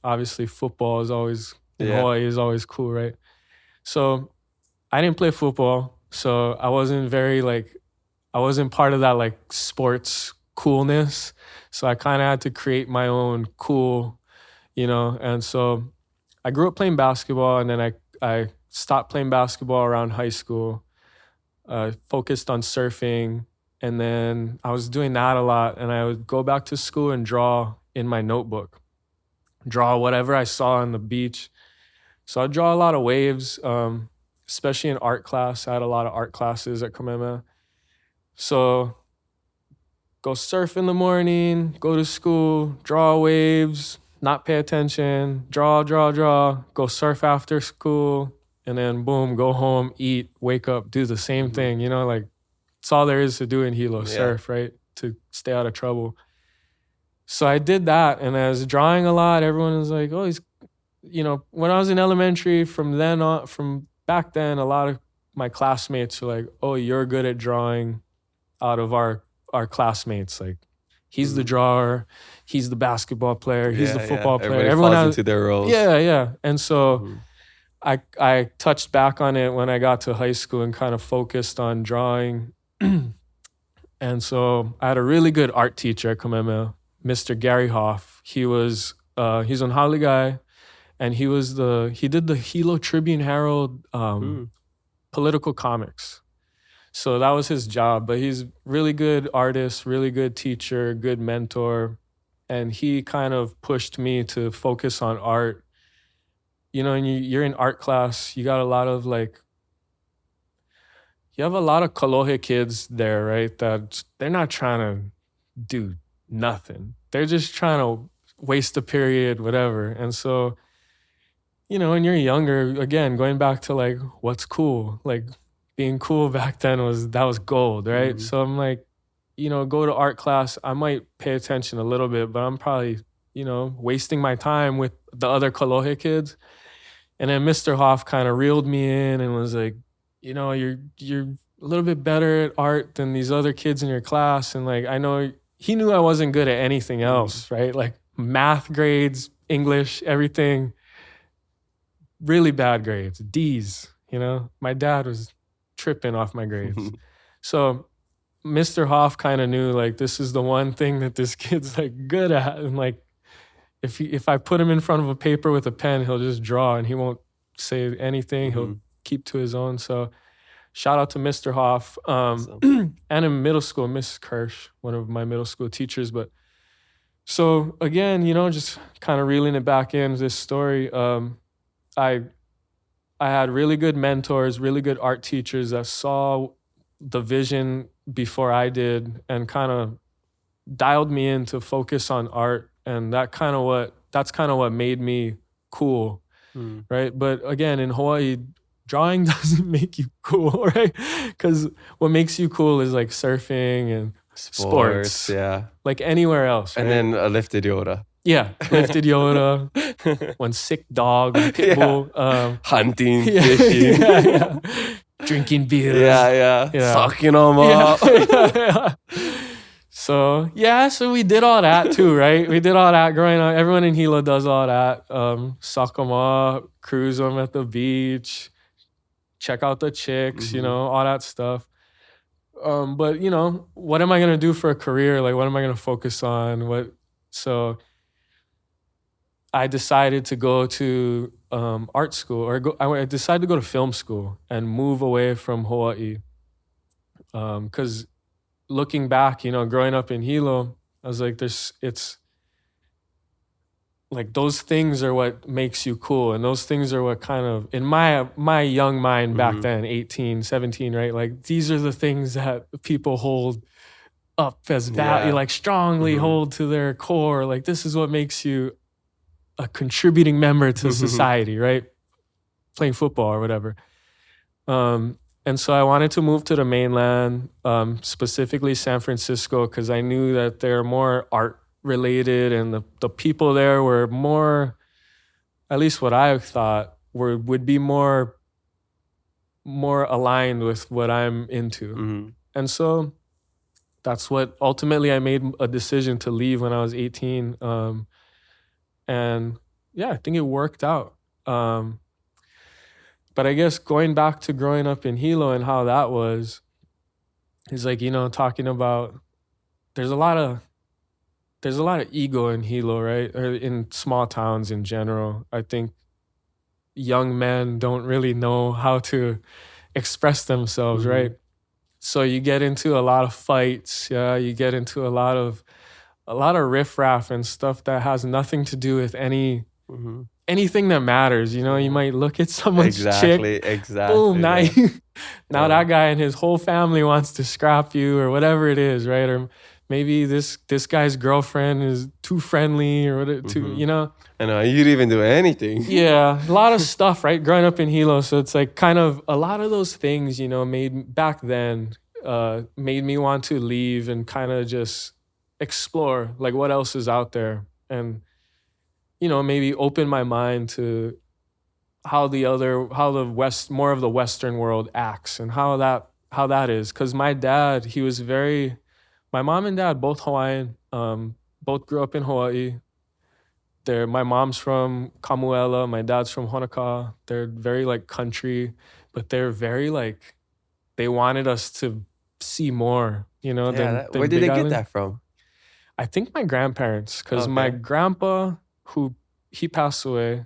obviously football is always in Hawaii is always cool, right? So I didn't play football, so I wasn't I wasn't part of that like sports coolness. So I kind of had to create my own cool, and so I grew up playing basketball, and then I stopped playing basketball around high school, focused on surfing, and then I was doing that a lot, and I would go back to school and draw in my notebook, draw whatever I saw on the beach. So I draw a lot of waves, especially in art class. I had a lot of art classes at Kamehameha. So go surf in the morning, go to school, draw waves, not pay attention, draw, go surf after school, and then boom, go home, eat, wake up, do the same thing, like it's all there is to do in Hilo, surf, right? To stay out of trouble. So I did that, and I was drawing a lot. Everyone was like, oh, he's, when I was in elementary, from back then, a lot of my classmates were like, oh, you're good at drawing out of our classmates. Like, he's the drawer, he's the basketball player, he's the football player. Everyone falls into their roles. Yeah. And so I touched back on it when I got to high school and kind of focused on drawing. And so I had a really good art teacher at Kamehameha, Mr. Gary Hoff. He's an Hali guy, and he did the Hilo Tribune Herald political comics. So that was his job, but he's really good artist, really good teacher, good mentor. And he kind of pushed me to focus on art. And you're in art class, you got a lot of you have a lot of Kalohe kids there, right? That they're not trying to do nothing. They're just trying to waste a period, whatever. And so, when you're younger, again, going back to like, what's cool? Like, being cool back then was gold, right? So I'm like, go to art class. I might pay attention a little bit, but I'm probably, wasting my time with the other Kalohe kids. And then Mr. Hoff kind of reeled me in and was like, you're a little bit better at art than these other kids in your class. And like, I know he knew I wasn't good at anything else, right? Like math grades, English, everything, really bad grades, D's, my dad was tripping off my grades. So Mr. Hoff kind of knew like, this is the one thing that this kid's like good at. And like, if I put him in front of a paper with a pen, he'll just draw and he won't say anything. He'll keep to his own. So shout out to Mr. Hoff. And in middle school, Miss Kirsch, one of my middle school teachers. But so again, just kind of reeling it back into this story. I had really good mentors, really good art teachers that saw the vision before I did and kind of dialed me in to focus on art. And that's kind of what made me cool, right? But again, in Hawaii, drawing doesn't make you cool, right? Because what makes you cool is like surfing and sports. Yeah. Like anywhere else, right? And then a lifted Yoda. Yeah, lifted Yoda, one sick dog, pit bull. Hunting, fishing. Drinking beers. Yeah. Sucking them up. So we did all that too, right? We did all that growing up. Everyone in Hilo does all that. Suck them up, cruise them at the beach, check out the chicks, all that stuff. But what am I gonna do for a career? Like, what am I gonna focus on? So I decided to go to art school, I decided to go to film school and move away from Hawaii. Because looking back, growing up in Hilo, I was like, it's like those things are what makes you cool. And those things are what kind of, in my young mind back then, 18, 17, right? Like, these are the things that people hold up as value, like strongly hold to their core. Like, this is what makes you a contributing member to society, right? Playing football or whatever. And so I wanted to move to the mainland, specifically San Francisco, because I knew that they're more art related and the people there were more, at least what I thought, would be more aligned with what I'm into. And so that's what ultimately I made a decision to leave when I was 18. And yeah, I think it worked out. But I guess going back to growing up in Hilo and how that was, is like, talking about there's a lot of ego in Hilo, right? Or in small towns in general. I think young men don't really know how to express themselves, right? So you get into a lot of fights, yeah, you get into a lot of riffraff and stuff that has nothing to do with anything that matters. You might look at someone's chick, boom, now now that guy and his whole family wants to scrap you or whatever it is, right? Or maybe this guy's girlfriend is too friendly or whatever, I know, you didn't even do anything. Yeah, a lot of stuff, right? Growing up in Hilo, so it's like kind of a lot of those things, made back then, made me want to leave and kind of just explore like what else is out there, and maybe open my mind to how the West, more of the Western world acts, and how that is. Because my dad, my mom and dad both Hawaiian, both grew up in Hawaii. My mom's from Kamuela, my dad's from Honokaa. They're very like country, but they're very like, they wanted us to see more, than where did Big they Island. get that from? I think my grandparents, because my grandpa, who he passed away,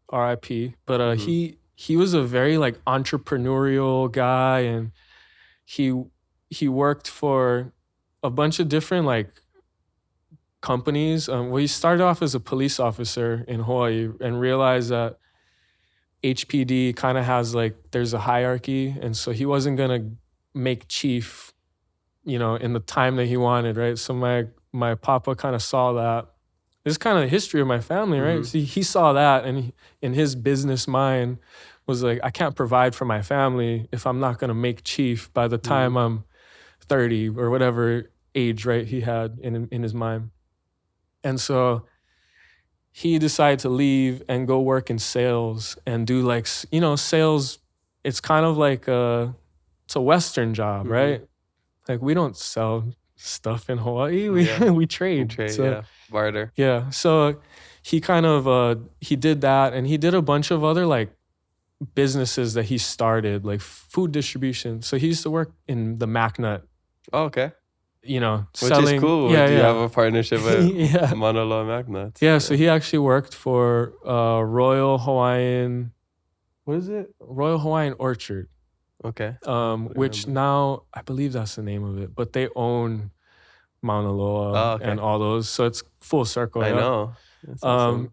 R.I.P. But he was a very like entrepreneurial guy, and he worked for a bunch of different like companies. He started off as a police officer in Hawaii and realized that HPD kind of has like, there's a hierarchy, and so he wasn't gonna make chief, in the time that he wanted, right? So my papa kind of saw that. This is kind of the history of my family, right? So he saw that, and in his business mind was like, I can't provide for my family if I'm not gonna make chief by the time I'm 30 or whatever age, right? He had in his mind. And so he decided to leave and go work in sales and do like, sales. It's kind of like it's a Western job, right? Like we don't sell stuff in Hawaii. We trade. So, barter. Yeah. So he kind of, he did that, and he did a bunch of other like businesses that he started, like food distribution. So he used to work in the MacNut. Oh, okay. Selling. Which is cool. Yeah, you have a partnership with Mauna Loa MacNuts. Yeah, so he actually worked for Royal Hawaiian, what is it? Royal Hawaiian Orchard. Okay. Which now, I believe that's the name of it, but they own Mauna Loa and all those. So it's full circle. I know. That's awesome.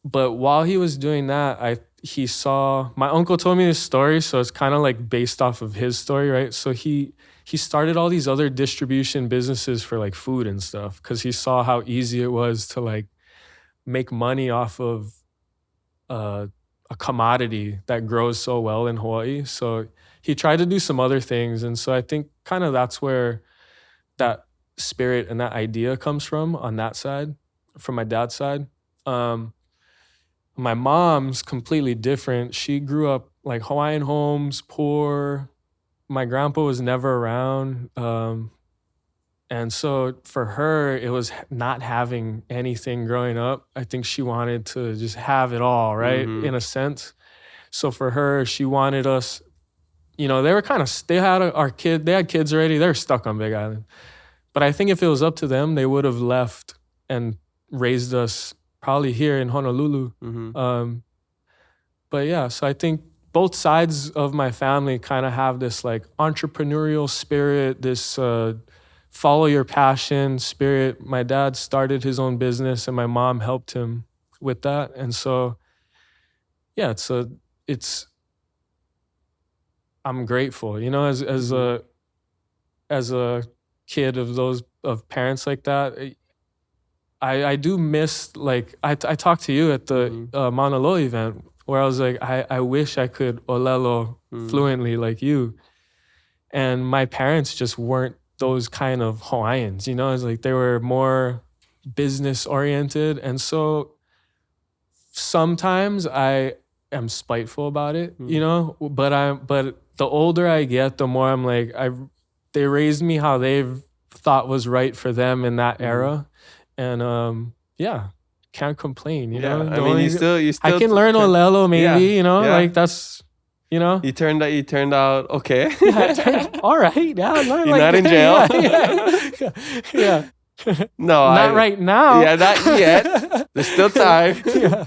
But while he was doing that, he saw, my uncle told me this story, so it's kind of like based off of his story, right? So he started all these other distribution businesses for like food and stuff, because he saw how easy it was to like make money off of a commodity that grows so well in Hawaii. So he tried to do some other things. And so I think kind of that's where that spirit and that idea comes from on that side, from my dad's side. My mom's completely different. She grew up like Hawaiian homes, poor. My grandpa was never around. And so for her, it was not having anything growing up. I think she wanted to just have it all, right? In a sense. So for her, she wanted us, they were they had kids already. They were stuck on Big Island. But I think if it was up to them, they would have left and raised us probably here in Honolulu. But yeah, so I think both sides of my family kind of have this like entrepreneurial spirit, this follow your passion spirit. My dad started his own business, and my mom helped him with that. And so, yeah, I'm grateful, as a kid of parents like that. I do miss, like, I talked to you at the Mauna Loa event, where I was like, I wish I could olelo fluently like you. And my parents just weren't those kind of Hawaiians, it's like they were more business oriented. And so sometimes I am spiteful about it, but the older I get, the more I'm like, they raised me how they've thought was right for them in that era. And yeah, can't complain, you Yeah, know. I The mean, only- you still I can learn Olelo maybe, Yeah, you know, yeah. like that's, you know. You turned out okay. Yeah, it turned all right. Yeah, I learned You're like not in jail. yeah. No, Not right now. Yeah, not yet. There's still time. Yeah.